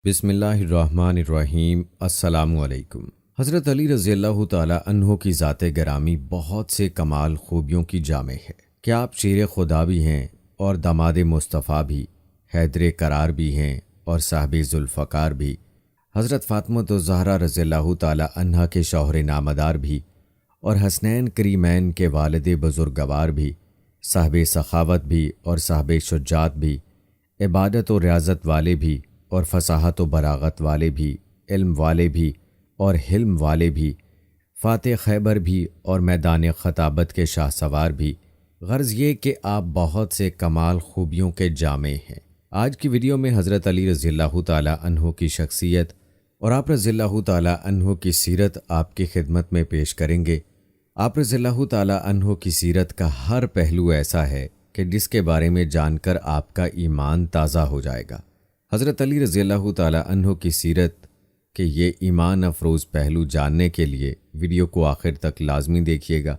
بسم اللہ الرحمن الرحیم۔ السلام علیکم۔ حضرت علی رضی اللہ تعالی عنہ کی ذات گرامی بہت سے کمال خوبیوں کی جامع ہے کہ آپ شیر خدا بھی ہیں اور داماد مصطفیٰ بھی، حیدر قرار بھی ہیں اور صاحب ذوالفقار بھی، حضرت فاطمہ الزہرا رضی اللہ تعالی عنہا کے شوہر نامدار بھی اور حسنین کریمین کے والد بزرگوار بھی، صاحب سخاوت بھی اور صاحب شجاعت بھی، عبادت و ریاضت والے بھی اور فصاحت و بلاغت والے بھی، علم والے بھی اور حلم والے بھی، فاتح خیبر بھی اور میدان خطابت کے شاہ سوار بھی۔ غرض یہ کہ آپ بہت سے کمال خوبیوں کے جامع ہیں۔ آج کی ویڈیو میں حضرت علی رضی اللہ تعالی عنہ کی شخصیت اور آپ رضی اللہ تعالی عنہ کی سیرت آپ کی خدمت میں پیش کریں گے۔ آپ رضی اللہ تعالی عنہ کی سیرت کا ہر پہلو ایسا ہے کہ جس کے بارے میں جان کر آپ کا ایمان تازہ ہو جائے گا۔ حضرت علی رضی اللہ تعالی عنہ کی سیرت کے یہ ایمان افروز پہلو جاننے کے لیے ویڈیو کو آخر تک لازمی دیکھیے گا۔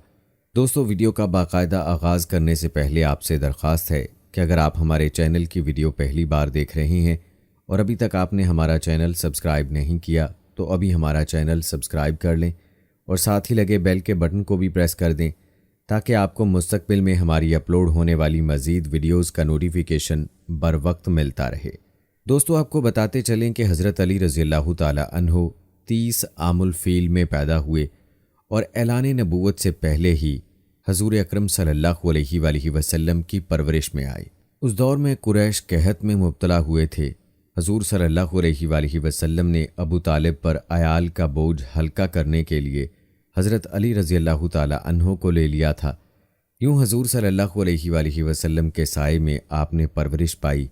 دوستو، ویڈیو کا باقاعدہ آغاز کرنے سے پہلے آپ سے درخواست ہے کہ اگر آپ ہمارے چینل کی ویڈیو پہلی بار دیکھ رہے ہیں اور ابھی تک آپ نے ہمارا چینل سبسکرائب نہیں کیا تو ابھی ہمارا چینل سبسکرائب کر لیں اور ساتھ ہی لگے بیل کے بٹن کو بھی پریس کر دیں تاکہ آپ کو مستقبل میں ہماری اپلوڈ ہونے والی مزید ویڈیوز کا نوٹیفیکیشن بر وقت ملتا رہے۔ دوستو، آپ کو بتاتے چلیں کہ حضرت علی رضی اللہ تعالی عنہ 30 عام الفیل میں پیدا ہوئے اور اعلان نبوت سے پہلے ہی حضور اکرم صلی اللہ علیہ وآلہ وسلم کی پرورش میں آئے۔ اس دور میں قریش قحط میں مبتلا ہوئے تھے۔ حضور صلی اللہ علیہ وآلہ وسلم نے ابو طالب پر عیال کا بوجھ ہلکا کرنے کے لیے حضرت علی رضی اللہ تعالی عنہ کو لے لیا تھا۔ یوں حضور صلی اللہ علیہ وآلہ وسلم کے سائے میں آپ نے پرورش پائی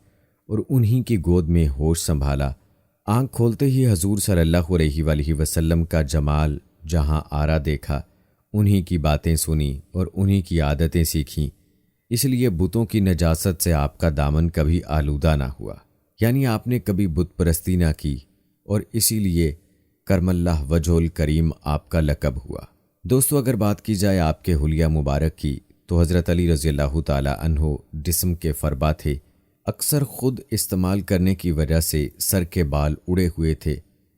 اور انہی کی گود میں ہوش سنبھالا۔ آنکھ کھولتے ہی حضور صلی اللہ علیہ وآلہ وسلم کا جمال جہاں آرا دیکھا، انہی کی باتیں سنی اور انہی کی عادتیں سیکھیں۔ اس لیے بتوں کی نجاست سے آپ کا دامن کبھی آلودہ نہ ہوا، یعنی آپ نے کبھی بت پرستی نہ کی، اور اسی لیے کرم اللہ وجہ الکریم آپ کا لقب ہوا۔ دوستو، اگر بات کی جائے آپ کے حلیہ مبارک کی تو حضرت علی رضی اللہ تعالی عنہ جسم کے فربا تھے۔ اکثر خود استعمال کرنے کی وجہ سے سر کے بال اڑے ہوئے تھے۔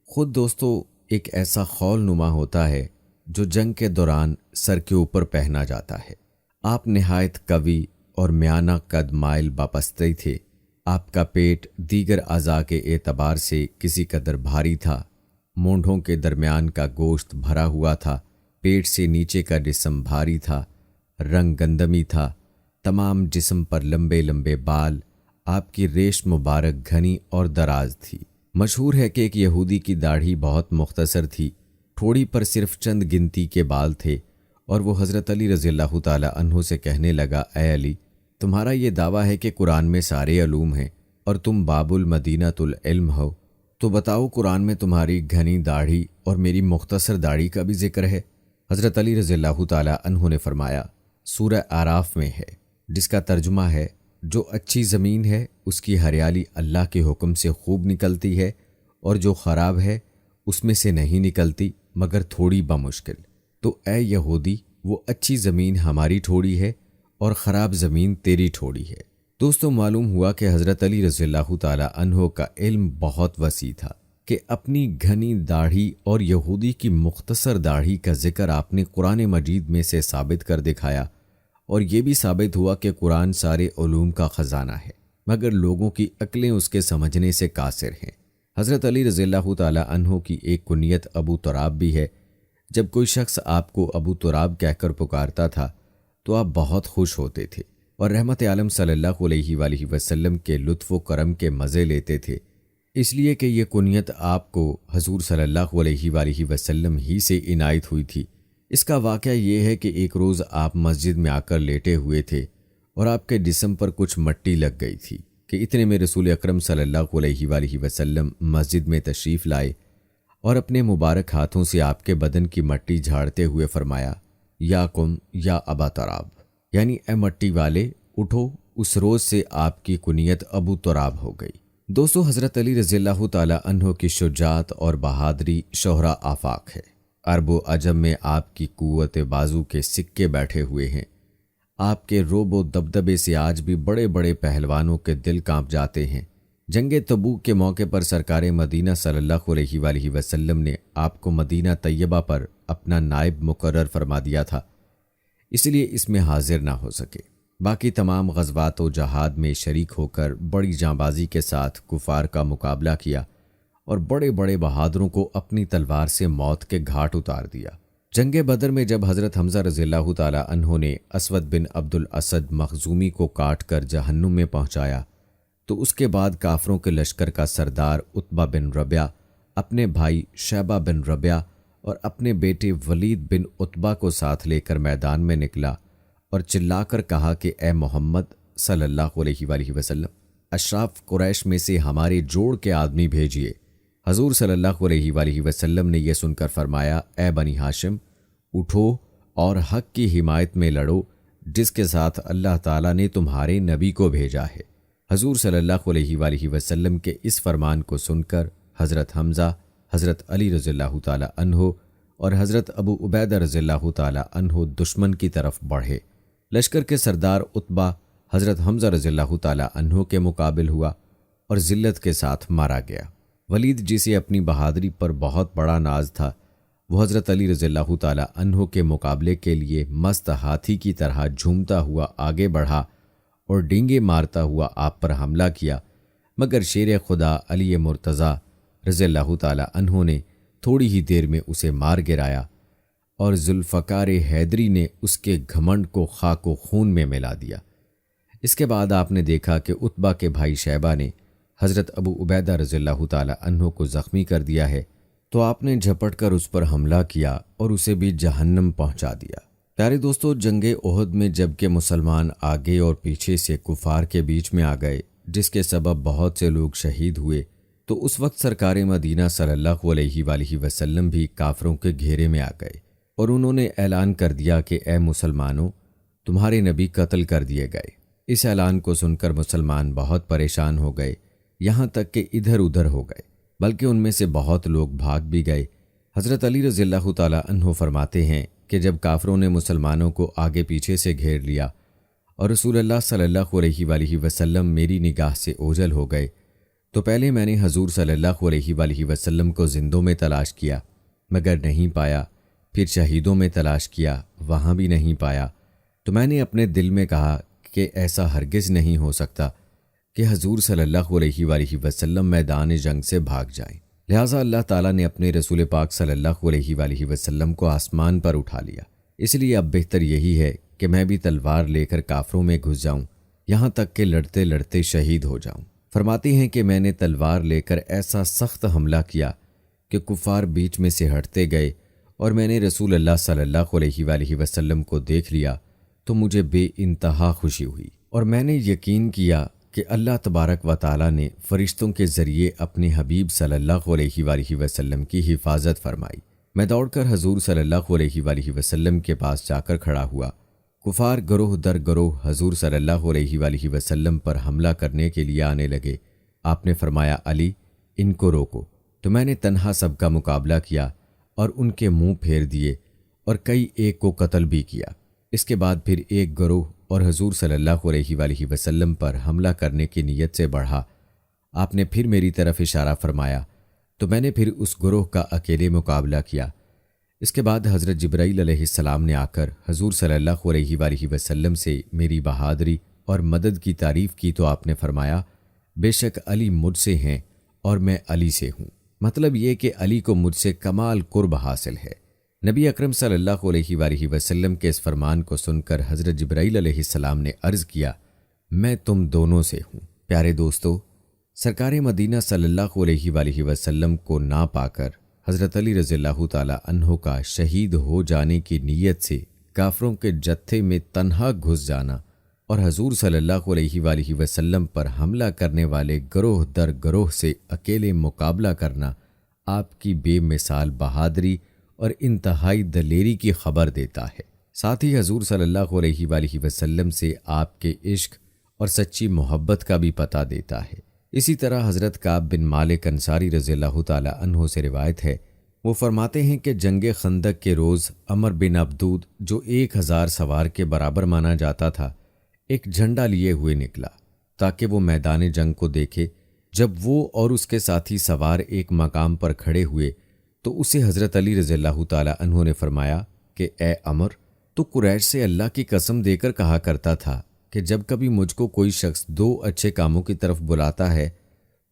خود دوستو ایک ایسا خول نما ہوتا ہے جو جنگ کے دوران سر کے اوپر پہنا جاتا ہے۔ آپ نہایت قوی اور میانہ قد مائل باپستہ تھے۔ آپ کا پیٹ دیگر اعضاء کے اعتبار سے کسی قدر بھاری تھا۔ مونڈھوں کے درمیان کا گوشت بھرا ہوا تھا۔ پیٹ سے نیچے کا جسم بھاری تھا، رنگ گندمی تھا۔ تمام جسم پر لمبے لمبے بال۔ آپ کی ریش مبارک گھنی اور دراز تھی۔ مشہور ہے کہ ایک یہودی کی داڑھی بہت مختصر تھی، ٹھوڑی پر صرف چند گنتی کے بال تھے، اور وہ حضرت علی رضی اللہ تعالی عنہ سے کہنے لگا، اے علی، تمہارا یہ دعویٰ ہے کہ قرآن میں سارے علوم ہیں اور تم باب المدینۃ العلم ہو، تو بتاؤ قرآن میں تمہاری گھنی داڑھی اور میری مختصر داڑھی کا بھی ذکر ہے؟ حضرت علی رضی اللہ تعالی عنہ نے فرمایا، سورہ اعراف میں ہے، جس کا ترجمہ ہے، جو اچھی زمین ہے اس کی ہریالی اللہ کے حکم سے خوب نکلتی ہے، اور جو خراب ہے اس میں سے نہیں نکلتی مگر تھوڑی بمشکل۔ تو اے یہودی، وہ اچھی زمین ہماری ٹھوڑی ہے اور خراب زمین تیری ٹھوڑی ہے۔ دوستو، معلوم ہوا کہ حضرت علی رضی اللہ تعالی عنہ کا علم بہت وسیع تھا کہ اپنی گھنی داڑھی اور یہودی کی مختصر داڑھی کا ذکر آپ نے قرآن مجید میں سے ثابت کر دکھایا، اور یہ بھی ثابت ہوا کہ قرآن سارے علوم کا خزانہ ہے، مگر لوگوں کی عقلیں اس کے سمجھنے سے قاصر ہیں۔ حضرت علی رضی اللہ تعالی عنہ کی ایک کنیت ابو تراب بھی ہے۔ جب کوئی شخص آپ کو ابو تراب کہہ کر پکارتا تھا تو آپ بہت خوش ہوتے تھے اور رحمت عالم صلی اللہ علیہ وآلہ وسلم کے لطف و کرم کے مزے لیتے تھے، اس لیے کہ یہ کنیت آپ کو حضور صلی اللہ علیہ وآلہ وسلم ہی سے عنایت ہوئی تھی۔ اس کا واقعہ یہ ہے کہ ایک روز آپ مسجد میں آ کر لیٹے ہوئے تھے اور آپ کے جسم پر کچھ مٹی لگ گئی تھی کہ اتنے میں رسول اکرم صلی اللہ علیہ وآلہ وسلم مسجد میں تشریف لائے اور اپنے مبارک ہاتھوں سے آپ کے بدن کی مٹی جھاڑتے ہوئے فرمایا، یا قم یا ابا تراب، یعنی اے مٹی والے اٹھو۔ اس روز سے آپ کی کنیت ابو تراب ہو گئی۔ دوستو، حضرت علی رضی اللہ تعالی عنہ کی شجاعت اور بہادری شہرہ آفاق ہے۔ عرب و عجم میں آپ کی قوت بازو کے سکے بیٹھے ہوئے ہیں۔ آپ کے روب و دبدبے سے آج بھی بڑے بڑے پہلوانوں کے دل کانپ جاتے ہیں، جنگ تبوک کے موقع پر سرکار مدینہ صلی اللہ علیہ وآلہ وسلم نے آپ کو مدینہ طیبہ پر اپنا نائب مقرر فرما دیا تھا، اس لیے اس میں حاضر نہ ہو سکے۔ باقی تمام غزوات و جہاد میں شریک ہو کر بڑی جانبازی کے ساتھ کفار کا مقابلہ کیا اور بڑے بڑے بہادروں کو اپنی تلوار سے موت کے گھاٹ اتار دیا۔ جنگ بدر میں جب حضرت حمزہ رضی اللہ تعالی عنہ نے اسود بن عبد الاسد مخزومی کو کاٹ کر جہنم میں پہنچایا تو اس کے بعد کافروں کے لشکر کا سردار عتبہ بن ربیعہ اپنے بھائی شیبہ بن ربیعہ اور اپنے بیٹے ولید بن عتبہ کو ساتھ لے کر میدان میں نکلا اور چلا کر کہا کہ اے محمد صلی اللہ علیہ وآلہ وسلم، اشراف قریش میں سے ہمارے جوڑ کے آدمی بھیجیے۔ حضور صلی اللہ علیہ وآلہ وسلم نے یہ سن کر فرمایا، اے بنی ہاشم، اٹھو اور حق کی حمایت میں لڑو جس کے ساتھ اللہ تعالیٰ نے تمہارے نبی کو بھیجا ہے۔ حضور صلی اللہ علیہ وآلہ وسلم کے اس فرمان کو سن کر حضرت حمزہ، حضرت علی رضی اللہ تعالی عنہ اور حضرت ابو عبیدہ رضی اللہ تعالی عنہ دشمن کی طرف بڑھے۔ لشکر کے سردار عتبہ حضرت حمزہ رضی اللہ تعالی عنہ کے مقابل ہوا اور ذلت کے ساتھ مارا گیا۔ ولید جسے اپنی بہادری پر بہت بڑا ناز تھا، وہ حضرت علی رضی اللہ تعالی عنہ کے مقابلے کے لیے مست ہاتھی کی طرح جھومتا ہوا آگے بڑھا اور ڈینگے مارتا ہوا آپ پر حملہ کیا، مگر شیر خدا علی مرتضیٰ رضی اللہ تعالی عنہ نے تھوڑی ہی دیر میں اسے مار گرایا اور ذوالفقار حیدری نے اس کے گھمنڈ کو خاک و خون میں ملا دیا۔ اس کے بعد آپ نے دیکھا کہ عتبہ کے بھائی شیبہ نے حضرت ابو عبیدہ رضی اللہ تعالی عنہ کو زخمی کر دیا ہے، تو آپ نے جھپٹ کر اس پر حملہ کیا اور اسے بھی جہنم پہنچا دیا۔ پیارے دوستو، جنگ احد میں جب کہ مسلمان آگے اور پیچھے سے کفار کے بیچ میں آ گئے، جس کے سبب بہت سے لوگ شہید ہوئے، تو اس وقت سرکار مدینہ صلی اللہ علیہ وآلہ وسلم بھی کافروں کے گھیرے میں آ گئے اور انہوں نے اعلان کر دیا کہ اے مسلمانوں، تمہارے نبی قتل کر دیے گئے۔ اس اعلان کو سن کر مسلمان بہت پریشان ہو گئے، یہاں تک کہ ادھر ادھر ہو گئے، بلکہ ان میں سے بہت لوگ بھاگ بھی گئے۔ حضرت علی رضی اللہ تعالی عنہ فرماتے ہیں کہ جب کافروں نے مسلمانوں کو آگے پیچھے سے گھیر لیا اور رسول اللہ صلی اللہ علیہ وآلہ وسلم میری نگاہ سے اوجھل ہو گئے، تو پہلے میں نے حضور صلی اللہ علیہ وآلہ وسلم کو زندوں میں تلاش کیا مگر نہیں پایا، پھر شہیدوں میں تلاش کیا، وہاں بھی نہیں پایا، تو میں نے اپنے دل میں کہا کہ ایسا ہرگز نہیں ہو سکتا کہ حضور صلی اللہ علیہ وآلہ وسلم میدان جنگ سے بھاگ جائیں۔ لہٰذا اللہ تعالیٰ نے اپنے رسول پاک صلی اللہ علیہ وآلہ وسلم کو آسمان پر اٹھا لیا۔ اس لیے اب بہتر یہی ہے کہ میں بھی تلوار لے کر کافروں میں گھس جاؤں، یہاں تک کہ لڑتے لڑتے شہید ہو جاؤں۔ فرماتے ہیں کہ میں نے تلوار لے کر ایسا سخت حملہ کیا کہ کفار بیچ میں سے ہٹتے گئے اور میں نے رسول اللہ صلی اللہ علیہ وآلہ وسلم کو دیکھ لیا تو مجھے بے انتہا خوشی ہوئی اور میں نے یقین کیا کہ اللہ تبارک و تعالیٰ نے فرشتوں کے ذریعے اپنے حبیب صلی اللہ علیہ وآلہ وسلم کی حفاظت فرمائی۔ میں دوڑ کر حضور صلی اللہ علیہ وآلہ وسلم کے پاس جا کر کھڑا ہوا۔ کفار گروہ در گروہ حضور صلی اللہ علیہ وآلہ وسلم پر حملہ کرنے کے لیے آنے لگے۔ آپ نے فرمایا، علی، ان کو روکو، تو میں نے تنہا سب کا مقابلہ کیا اور ان کے منہ پھیر دیے اور کئی ایک کو قتل بھی کیا۔ اس کے بعد پھر ایک گروہ اور حضور صلی اللہ علیہ وآلہ وسلم پر حملہ کرنے کی نیت سے بڑھا۔ آپ نے پھر میری طرف اشارہ فرمایا تو میں نے پھر اس گروہ کا اکیلے مقابلہ کیا۔ اس کے بعد حضرت جبرائیل علیہ السلام نے آ کر حضور صلی اللہ علیہ وآلہ وسلم سے میری بہادری اور مدد کی تعریف کی تو آپ نے فرمایا، بے شک علی مجھ سے ہیں اور میں علی سے ہوں۔ مطلب یہ کہ علی کو مجھ سے کمال قرب حاصل ہے۔ نبی اکرم صلی اللہ علیہ وآلہ وسلم کے اس فرمان کو سن کر حضرت جبرائیل علیہ السلام نے عرض کیا، میں تم دونوں سے ہوں۔ پیارے دوستو، سرکار مدینہ صلی اللہ علیہ وآلہ وسلم کو نہ پا کر حضرت علی رضی اللہ تعالی عنہ کا شہید ہو جانے کی نیت سے کافروں کے جتھے میں تنہا گھس جانا اور حضور صلی اللہ علیہ وآلہ وسلم پر حملہ کرنے والے گروہ در گروہ سے اکیلے مقابلہ کرنا آپ کی بے مثال بہادری اور انتہائی دلیری کی خبر دیتا ہے۔ ساتھ ہی حضور صلی اللہ علیہ وآلہ وسلم سے آپ کے عشق اور سچی محبت کا بھی پتہ دیتا ہے۔ اسی طرح حضرت کعب بن مالک انصاری رضی اللہ تعالی عنہ سے روایت ہے، وہ فرماتے ہیں کہ جنگ خندق کے روز عمر بن عبدود، جو 1000 سوار کے برابر مانا جاتا تھا، ایک جھنڈا لیے ہوئے نکلا تاکہ وہ میدان جنگ کو دیکھے جب وہ اور اس کے ساتھی سوار ایک مقام پر کھڑے ہوئے تو اسے حضرت علی رضی اللہ تعالی عنہ نے فرمایا کہ اے عمر، تو قریش سے اللہ کی قسم دے کر کہا کرتا تھا کہ جب کبھی مجھ کو کوئی شخص 2 اچھے کاموں کی طرف بلاتا ہے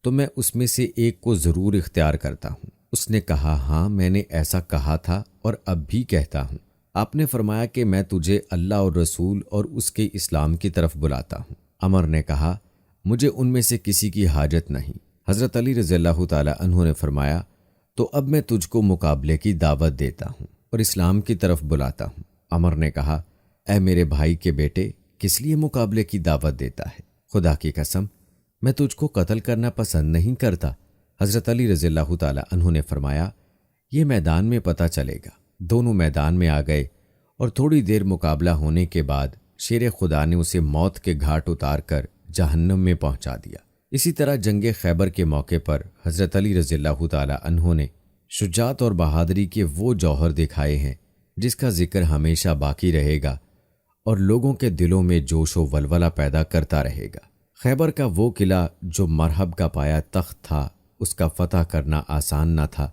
تو میں اس میں سے ایک کو ضرور اختیار کرتا ہوں۔ اس نے کہا ہاں، میں نے ایسا کہا تھا اور اب بھی کہتا ہوں۔ آپ نے فرمایا کہ میں تجھے اللہ اور رسول اور اس کے اسلام کی طرف بلاتا ہوں۔ عمر نے کہا مجھے ان میں سے کسی کی حاجت نہیں۔ حضرت علی رضی اللہ تعالی عنہ نے فرمایا تو اب میں تجھ کو مقابلے کی دعوت دیتا ہوں اور اسلام کی طرف بلاتا ہوں۔ عمر نے کہا اے میرے بھائی کے بیٹے، کس لیے مقابلے کی دعوت دیتا ہے؟ خدا کی قسم میں تجھ کو قتل کرنا پسند نہیں کرتا۔ حضرت علی رضی اللہ تعالی عنہ نے فرمایا یہ میدان میں پتہ چلے گا۔ دونوں میدان میں آ گئے اور تھوڑی دیر مقابلہ ہونے کے بعد شیر خدا نے اسے موت کے گھاٹ اتار کر جہنم میں پہنچا دیا۔ اسی طرح جنگ خیبر کے موقع پر حضرت علی رضی اللہ تعالی عنہ نے شجاعت اور بہادری کے وہ جوہر دکھائے ہیں جس کا ذکر ہمیشہ باقی رہے گا اور لوگوں کے دلوں میں جوش و ولولہ پیدا کرتا رہے گا۔ خیبر کا وہ قلعہ جو مرحب کا پایا تخت تھا، اس کا فتح کرنا آسان نہ تھا۔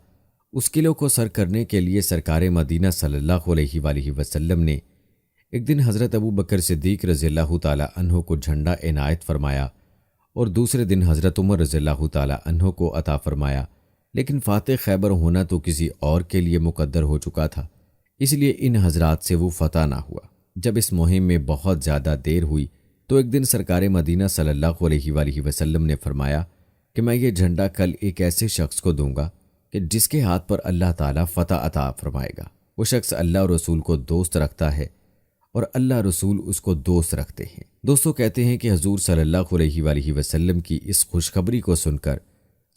اس قلعے کو سر کرنے کے لیے سرکار مدینہ صلی اللہ علیہ وآلہ وسلم نے ایک دن حضرت ابو بکر صدیق رضی اللہ تعالی عنہ کو جھنڈا عنایت فرمایا اور دوسرے دن حضرت عمر رضی اللہ تعالی عنہ کو عطا فرمایا، لیکن فاتح خیبر ہونا تو کسی اور کے لیے مقدر ہو چکا تھا، اس لیے ان حضرات سے وہ فتح نہ ہوا۔ جب اس مہم میں بہت زیادہ دیر ہوئی تو ایک دن سرکار مدینہ صلی اللہ علیہ وآلہ وسلم نے فرمایا کہ میں یہ جھنڈا کل ایک ایسے شخص کو دوں گا کہ جس کے ہاتھ پر اللہ تعالیٰ فتح عطا فرمائے گا۔ وہ شخص اللہ اور رسول کو دوست رکھتا ہے اور اللہ رسول اس کو دوست رکھتے ہیں۔ دوستو کہتے ہیں کہ حضور صلی اللہ علیہ وآلہ وسلم کی اس خوشخبری کو سن کر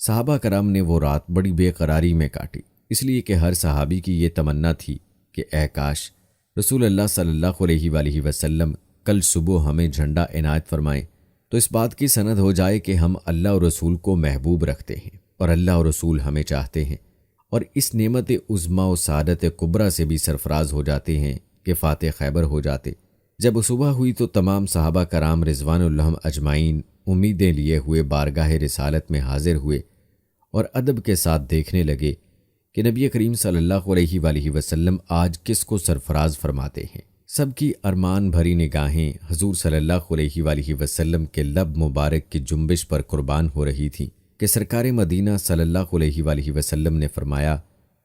صحابہ کرام نے وہ رات بڑی بے قراری میں کاٹی، اس لیے کہ ہر صحابی کی یہ تمنا تھی کہ اے کاش رسول اللہ صلی اللہ علیہ وآلہ وسلم کل صبح ہمیں جھنڈا عنایت فرمائیں تو اس بات کی سند ہو جائے کہ ہم اللہ اور رسول کو محبوب رکھتے ہیں اور اللہ اور رسول ہمیں چاہتے ہیں، اور اس نعمت عظمیٰ و سعادت کبریٰ سے بھی سرفراز ہو جاتے ہیں کہ فاتح خیبر ہو جاتے۔ جب صبح ہوئی تو تمام صحابہ کرام رضوان اللہ اجمعین امیدیں لیے ہوئے بارگاہ رسالت میں حاضر ہوئے اور ادب کے ساتھ دیکھنے لگے کہ نبی کریم صلی اللہ علیہ وآلہ وسلم آج کس کو سرفراز فرماتے ہیں۔ سب کی ارمان بھری نگاہیں حضور صلی اللہ علیہ وآلہ وسلم کے لب مبارک کی جنبش پر قربان ہو رہی تھیں کہ سرکار مدینہ صلی اللہ علیہ وآلہ وسلم نے فرمایا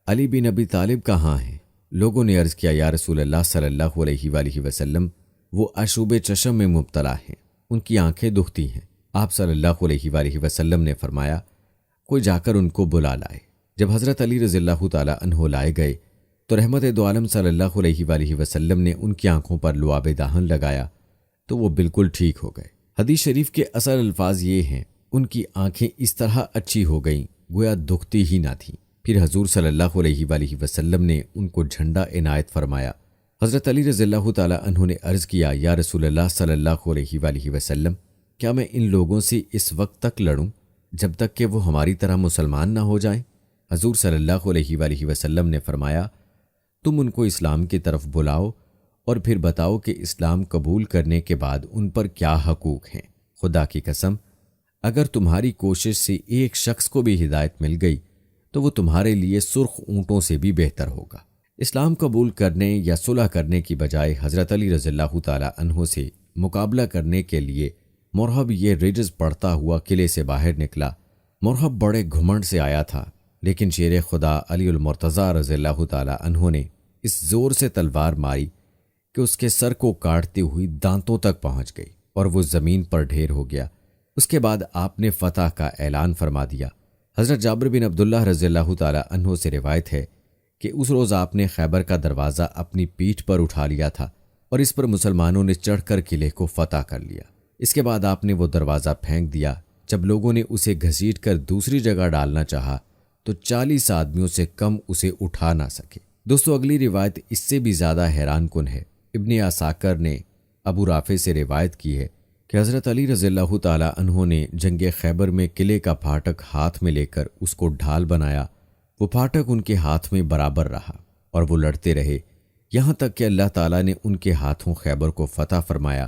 علی بن ابی طالب کہاں ہیں؟ لوگوں نے عرض کیا یا رسول اللہ صلی اللہ علیہ وآلہ وسلم وہ عشوب چشم میں مبتلا ہیں، ان کی آنکھیں دکھتی ہیں۔ آپ صلی اللہ علیہ وآلہ وسلم نے فرمایا کوئی جا کر ان کو بلا لائے۔ جب حضرت علی رضی اللہ تعالی عنہ لائے گئے تو رحمت دو عالم صلی اللہ علیہ وآلہ وسلم نے ان کی آنکھوں پر لعاب دہن لگایا تو وہ بالکل ٹھیک ہو گئے۔ حدیث شریف کے اصل الفاظ یہ ہیں ان کی آنکھیں اس طرح اچھی ہو گئیں گویا دکھتی ہی نہ تھیں۔ پھر حضور صلی اللہ علیہ وآلہ وسلم نے ان کو جھنڈا عنایت فرمایا۔ حضرت علی رضی اللہ تعالی عنہ نے عرض کیا یا رسول اللہ صلی اللہ علیہ وآلہ وسلم کیا میں ان لوگوں سے اس وقت تک لڑوں جب تک کہ وہ ہماری طرح مسلمان نہ ہو جائیں؟ حضور صلی اللہ علیہ وآلہ وسلم نے فرمایا تم ان کو اسلام کی طرف بلاؤ اور پھر بتاؤ کہ اسلام قبول کرنے کے بعد ان پر کیا حقوق ہیں۔ خدا کی قسم اگر تمہاری کوشش سے ایک شخص کو بھی ہدایت مل گئی تو وہ تمہارے لیے سرخ اونٹوں سے بھی بہتر ہوگا۔ اسلام قبول کرنے یا صلح کرنے کی بجائے حضرت علی رضی اللہ تعالی عنہ سے مقابلہ کرنے کے لیے مرحب یہ رجز پڑھتا ہوا قلعے سے باہر نکلا۔ مرحب بڑے گھمنڈ سے آیا تھا، لیکن شیر خدا علی المرتضیٰ رضی اللہ تعالی عنہ نے اس زور سے تلوار ماری کہ اس کے سر کو کاٹتی ہوئی دانتوں تک پہنچ گئی اور وہ زمین پر ڈھیر ہو گیا۔ اس کے بعد آپ نے فتح کا اعلان فرما دیا۔ حضرت جابر بن عبداللہ رضی اللہ تعالی عنہ سے روایت ہے کہ اس روز آپ نے خیبر کا دروازہ اپنی پیٹھ پر اٹھا لیا تھا اور اس پر مسلمانوں نے چڑھ کر قلعے کو فتح کر لیا۔ اس کے بعد آپ نے وہ دروازہ پھینک دیا۔ جب لوگوں نے اسے گھسیٹ کر دوسری جگہ ڈالنا چاہا تو 40 آدمیوں سے کم اسے اٹھا نہ سکے۔ دوستو اگلی روایت اس سے بھی زیادہ حیران کن ہے۔ ابن عساکر نے ابو رافع سے روایت کی ہے کہ حضرت علی رضی اللہ تعالی عنہ نے جنگ خیبر میں قلعے کا پھاٹک ہاتھ میں لے کر اس کو ڈھال بنایا۔ وہ پھاٹک ان کے ہاتھ میں برابر رہا اور وہ لڑتے رہے یہاں تک کہ اللہ تعالیٰ نے ان کے ہاتھوں خیبر کو فتح فرمایا۔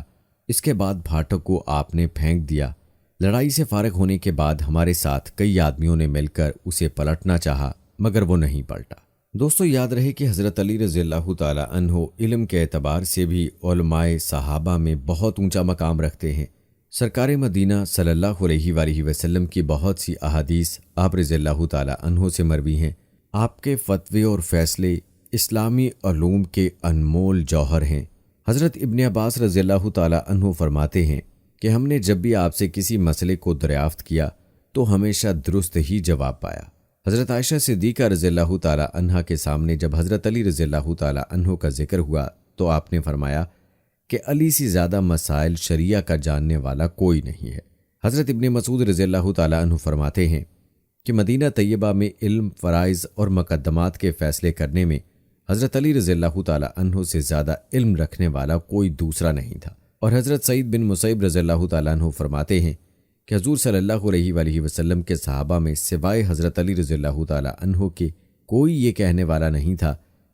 اس کے بعد پھاٹک کو آپ نے پھینک دیا لڑائی سے فارغ ہونے کے بعد ہمارے ساتھ کئی آدمیوں نے مل کر اسے پلٹنا چاہا مگر وہ نہیں پلٹا۔ دوستو یاد رہے کہ حضرت علی رضی اللہ تعالی عنہ علم کے اعتبار سے بھی علماء صحابہ میں بہت اونچا مقام رکھتے ہیں۔ سرکار مدینہ صلی اللہ علیہ وآلہ وسلم کی بہت سی احادیث آپ رضی اللہ تعالی عنہ سے مروی ہیں۔ آپ کے فتوے اور فیصلے اسلامی علوم کے انمول جوہر ہیں۔ حضرت ابن عباس رضی اللہ تعالی عنہ فرماتے ہیں کہ ہم نے جب بھی آپ سے کسی مسئلے کو دریافت کیا تو ہمیشہ درست ہی جواب پایا۔ حضرت عائشہ صدیقہ رضی اللہ تعالی عنہا کے سامنے جب حضرت علی رضی اللہ تعالی عنہ کا ذکر ہوا تو آپ نے فرمایا کہ علی سے زیادہ مسائل شریعہ کا جاننے والا کوئی نہیں ہے۔ حضرت ابن مسعود رضی اللہ تعالی عنہ فرماتے ہیں کہ مدینہ طیبہ میں علم، فرائض اور مقدمات کے فیصلے کرنے میں حضرت علی رضی اللہ تعالی عنہ سے زیادہ علم رکھنے والا کوئی دوسرا نہیں تھا۔ اور حضرت سعید بن مسیب رضی اللہ تعالی عنہ فرماتے ہیں کہ حضور صلی اللہ علیہ وآلہ وسلم کے صحابہ میں سوائے حضرت علی رضی اللہ تعالی عنہ کے کوئی یہ کہنے والا نہیں تھا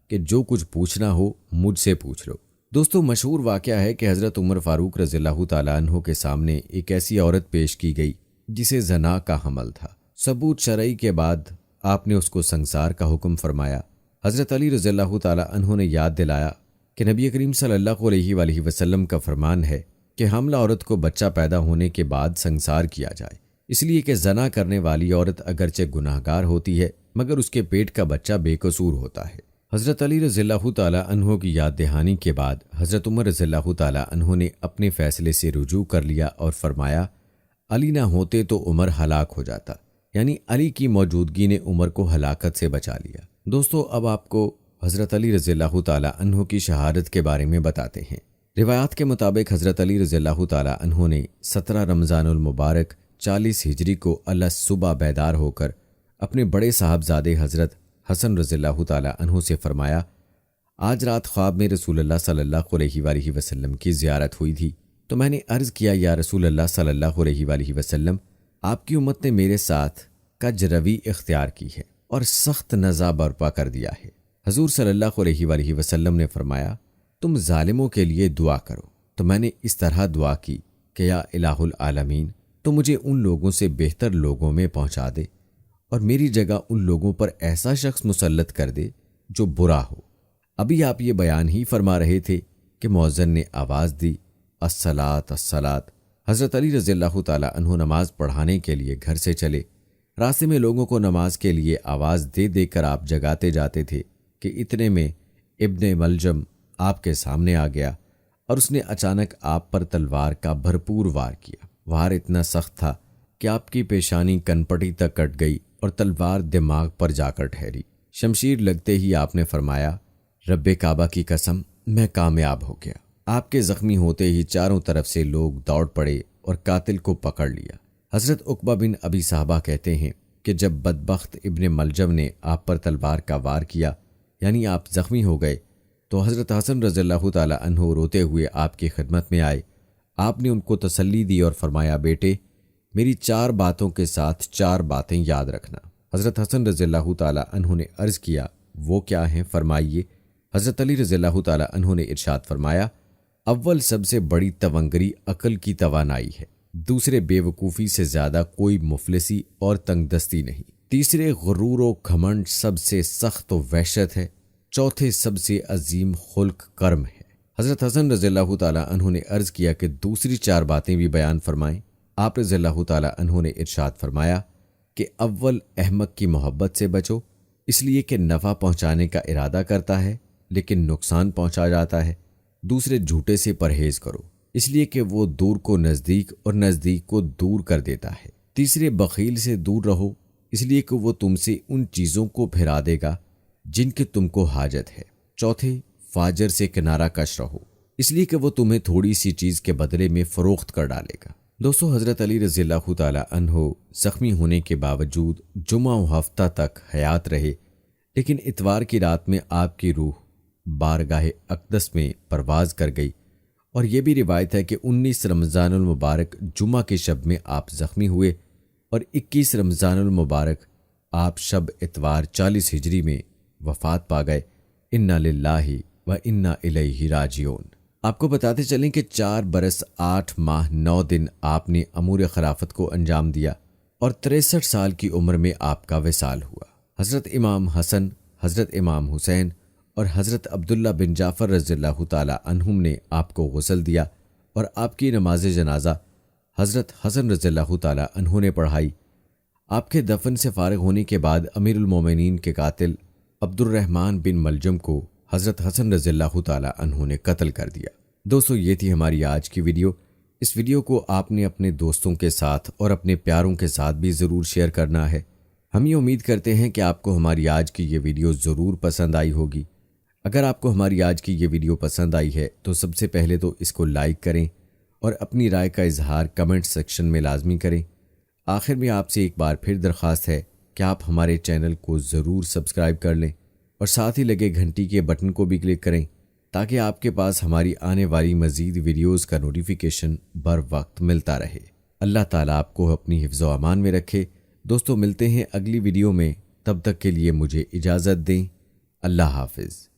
کہ جو کچھ پوچھنا ہو مجھ سے پوچھ لو۔ دوستو مشہور واقعہ ہے کہ حضرت عمر فاروق رضی اللہ تعالی عنہ کے سامنے ایک ایسی عورت پیش کی گئی جسے زنا کا حمل تھا۔ ثبوت شرعی کے بعد آپ نے اس کو سنگسار کا حکم فرمایا۔ حضرت علی رضی اللہ تعالی عنہ نے یاد دلایا کہ نبی کریم صلی اللہ علیہ وآلہ وسلم کا فرمان ہے کہ حاملہ عورت کو بچہ پیدا ہونے کے بعد سنگسار کیا جائے، اس لیے کہ زنا کرنے والی عورت اگرچہ گناہگار ہوتی ہے مگر اس کے پیٹ کا بچہ بے قصور ہوتا ہے۔ حضرت علی رضی اللہ تعالی عنہ کی یاد دہانی کے بعد حضرت عمر رضی اللہ تعالی عنہ نے اپنے فیصلے سے رجوع کر لیا اور فرمایا علی نہ ہوتے تو عمر ہلاک ہو جاتا، یعنی علی کی موجودگی نے عمر کو ہلاکت سے بچا لیا۔ دوستو اب آپ کو حضرت علی رضی اللہ تعالی عنہ کی شہادت کے بارے میں بتاتے ہیں۔ روایات کے مطابق حضرت علی رضی اللہ تعالی عنہ نے 17 رمضان المبارک 40 ہجری کو صبح بیدار ہو کر اپنے بڑے صاحبزادے حضرت حسن رضی اللہ تعالی عنہ سے فرمایا آج رات خواب میں رسول اللہ صلی اللہ علیہ وآلہ وسلم کی زیارت ہوئی تھی تو میں نے عرض کیا یا رسول اللہ صلی اللہ علیہ وآلہ وسلم آپ کی امت نے میرے ساتھ کجروی اختیار کی ہے اور سخت نزاع برپا کر دیا ہے۔ حضور صلی اللہ علیہ وآلہ وسلم نے فرمایا تم ظالموں کے لیے دعا کرو، تو میں نے اس طرح دعا کی کہ یا الہ العالمین تو مجھے ان لوگوں سے بہتر لوگوں میں پہنچا دے اور میری جگہ ان لوگوں پر ایسا شخص مسلط کر دے جو برا ہو۔ ابھی آپ یہ بیان ہی فرما رہے تھے کہ مؤذن نے آواز دی الصلاۃ الصلاۃ۔ حضرت علی رضی اللہ تعالی عنہ نماز پڑھانے کے لیے گھر سے چلے۔ راستے میں لوگوں کو نماز کے لیے آواز دے دے کر آپ جگاتے جاتے تھے کہ اتنے میں ابن ملجم آپ کے سامنے آ گیا اور اس نے اچانک آپ پر تلوار کا بھرپور وار کیا۔ وار اتنا سخت تھا کہ آپ کی پیشانی کنپٹی تک کٹ گئی اور تلوار دماغ پر جا کر ٹھہری۔ شمشیر لگتے ہی آپ نے فرمایا رب کعبہ کی قسم میں کامیاب ہو گیا۔ آپ کے زخمی ہوتے ہی چاروں طرف سے لوگ دوڑ پڑے اور قاتل کو پکڑ لیا۔ حضرت عقبہ بن ابی صحابہ کہتے ہیں کہ جب بدبخت ابن ملجم نے آپ پر تلوار کا وار کیا یعنی آپ زخمی ہو گئے تو حضرت حسن رضی اللہ تعالی عنہ روتے ہوئے آپ کی خدمت میں آئے۔ آپ نے ان کو تسلی دی اور فرمایا بیٹے میری 4 باتوں کے ساتھ 4 باتیں یاد رکھنا۔ حضرت حسن رضی اللہ تعالی عنہ نے عرض کیا وہ کیا ہیں فرمائیے۔ حضرت علی رضی اللہ تعالی عنہ نے ارشاد فرمایا اول سب سے بڑی تونگری عقل کی توانائی ہے، دوسرے بے وقوفی سے زیادہ کوئی مفلسی اور تنگ دستی نہیں، تیسرے غرور و گھمنڈ سب سے سخت و وحشت ہے، چوتھے سب سے عظیم خلق کرم ہے۔ حضرت حسن رضی اللہ تعالی عنہ نے عرض کیا کہ دوسری 4 باتیں بھی بیان فرمائیں۔ آپ رضی اللہ تعالی عنہ نے ارشاد فرمایا کہ اول احمق کی محبت سے بچو، اس لیے کہ نفع پہنچانے کا ارادہ کرتا ہے لیکن نقصان پہنچا جاتا ہے۔ دوسرے جھوٹے سے پرہیز کرو، اس لیے کہ وہ دور کو نزدیک اور نزدیک کو دور کر دیتا ہے۔ تیسرے بخیل سے دور رہو، اس لیے کہ وہ تم سے ان چیزوں کو پھرا دے گا جن کی تم کو حاجت ہے۔ چوتھے فاجر سے کنارہ کش رہو، اس لیے کہ وہ تمہیں تھوڑی سی چیز کے بدلے میں فروخت کر ڈالے گا۔ دوستو حضرت علی رضی اللہ تعالی عنہ زخمی ہونے کے باوجود جمعہ و ہفتہ تک حیات رہے، لیکن اتوار کی رات میں آپ کی روح بارگاہ اقدس میں پرواز کر گئی، اور یہ بھی روایت ہے کہ 19 رمضان المبارک جمعہ کی شب میں آپ زخمی ہوئے اور 21 رمضان المبارک آپ شب اتوار 40 ہجری میں وفات پا گئے۔ انا للہ و انا الیہ راجعون۔ آپ کو بتاتے چلیں کہ 4 برس 8 ماہ 9 دن آپ نے امور خلافت کو انجام دیا اور 63 سال کی عمر میں آپ کا وصال ہوا۔ حضرت امام حسن، حضرت امام حسین اور حضرت عبداللہ بن جعفر رضی اللہ تعالی عنہم نے آپ کو غسل دیا اور آپ کی نماز جنازہ حضرت حسن رضی اللہ تعالی عنہ نے پڑھائی۔ آپ کے دفن سے فارغ ہونے کے بعد امیر المومنین کے قاتل عبد الرحمن بن ملجم کو حضرت حسن رضی اللہ تعالی عنہ نے قتل کر دیا۔ دوستو، یہ تھی ہماری آج کی ویڈیو۔ اس ویڈیو کو آپ نے اپنے دوستوں کے ساتھ اور اپنے پیاروں کے ساتھ بھی ضرور شیئر کرنا ہے۔ ہم یہ امید کرتے ہیں کہ آپ کو ہماری آج کی یہ ویڈیو ضرور پسند آئی ہوگی۔ اگر آپ کو ہماری آج کی یہ ویڈیو پسند آئی ہے تو سب سے پہلے تو اس کو لائک کریں اور اپنی رائے کا اظہار کمنٹ سیکشن میں لازمی کریں۔ آخر میں آپ سے ایک بار پھر درخواست ہے کہ آپ ہمارے چینل کو ضرور سبسکرائب کر لیں اور ساتھ ہی لگے گھنٹی کے بٹن کو بھی کلک کریں تاکہ آپ کے پاس ہماری آنے والی مزید ویڈیوز کا نوٹیفیکیشن بر وقت ملتا رہے۔ اللہ تعالیٰ آپ کو اپنی حفظ و امان میں رکھے۔ دوستو، ملتے ہیں اگلی ویڈیو میں، تب تک کے لیے مجھے اجازت دیں۔ اللہ حافظ۔